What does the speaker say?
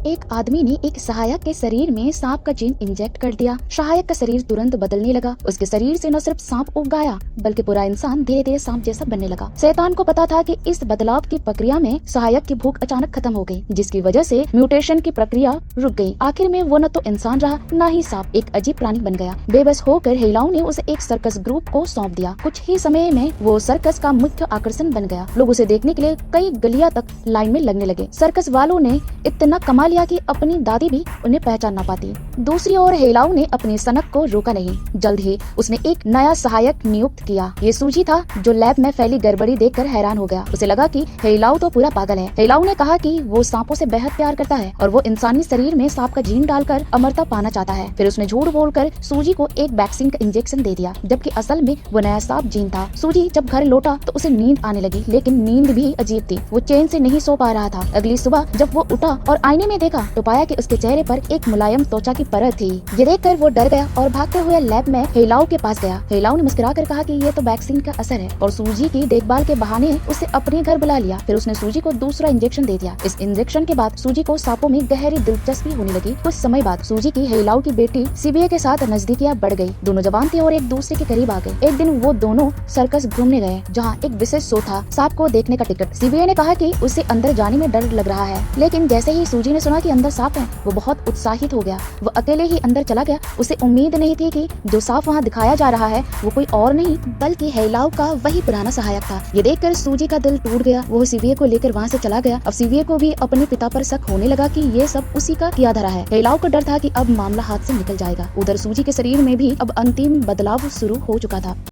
एक आदमी ने एक सहायक के शरीर में सांप का जीन इंजेक्ट कर दिया। सहायक का शरीर तुरंत बदलने लगा। उसके शरीर से न सिर्फ सांप उग गया बल्कि पूरा इंसान धीरे धीरे सांप जैसा बनने लगा। शैतान को पता था कि इस बदलाव की प्रक्रिया में सहायक की भूख अचानक खत्म हो गई, जिसकी वजह से म्यूटेशन की प्रक्रिया रुक गई। आखिर में वो न तो इंसान रहा न ही सांप, एक अजीब प्राणी बन गया। बेबस होकर हेलाओ ने उसे एक सर्कस ग्रुप को सौंप दिया। कुछ ही समय में वो सर्कस का मुख्य आकर्षण बन गया। लोग उसे देखने के लिए कई गलियां तक लाइन में लगने लगे। सर्कस वालों ने इतना कमा लिया कि अपनी दादी भी उन्हें पहचान न पाती। दूसरी ओर हेलाओ ने अपनी सनक को रोका नहीं। जल्द ही उसने एक नया सहायक नियुक्त किया। ये सूजी था, जो लैब में फैली गड़बड़ी देखकर हैरान हो गया। उसे लगा कि हेलाओ तो पूरा पागल है। हेलाओ ने कहा कि वो सांपों से बेहद प्यार करता है और वो इंसानी शरीर में सांप का जीन डालकर अमरता पाना चाहता है। फिर उसने झूठ बोलकर सूजी को एक वैक्सीन का इंजेक्शन दे दिया, जबकि असल में वो नया सांप जीन था। सूजी जब घर लौटा तो उसे नींद आने लगी, लेकिन नींद भी अजीब थी। वो चैन से नहीं सो पा रहा था। अगली सुबह जब वो उठा और आईने में देखा तो पाया कि उसके चेहरे पर एक मुलायम त्वचा की परत थी। ये देखकर वो डर गया और भागते हुए लैब में हेलाओ के पास गया। हेलाओ ने मुस्कुराकर कहा कि ये तो वैक्सीन का असर है, और सूजी की देखभाल के बहाने उसे अपने घर बुला लिया। फिर उसने सूजी को दूसरा इंजेक्शन दे दिया। इस इंजेक्शन के बाद सूजी को सांपों में गहरी दिलचस्पी होने लगी। कुछ समय बाद सूजी की हेलाओ की बेटी सीबीए के साथ नजदीकियां बढ़ गई। दोनों जवान थे और एक दूसरे के करीब आ गए। एक दिन वो दोनों सर्कस घूमने गए, जहाँ एक विशेष शो था, सांप को देखने का टिकट। सीबीए ने कहा कि उसे अंदर जाने में डर लग रहा है, लेकिन जैसे ही सूजी ने सुना कि अंदर सांप है, वो बहुत उत्साहित हो गया। वो अकेले ही अंदर चला गया। उसे उम्मीद नहीं थी कि जो सांप वहाँ दिखाया जा रहा है वो कोई और नहीं बल्कि हेलाओ का वही पुराना सहायक था। ये देखकर सूजी का दिल टूट गया। वो सीबीए को लेकर वहाँ से चला गया। अब सीबीए को भी अपने पिता पर शक होने लगा कि ये सब उसी का किया धरा है। हेलाओ को डर था कि अब मामला हाथ से निकल जाएगा। उधर सूजी के शरीर में भी अब अंतिम बदलाव शुरू हो चुका था।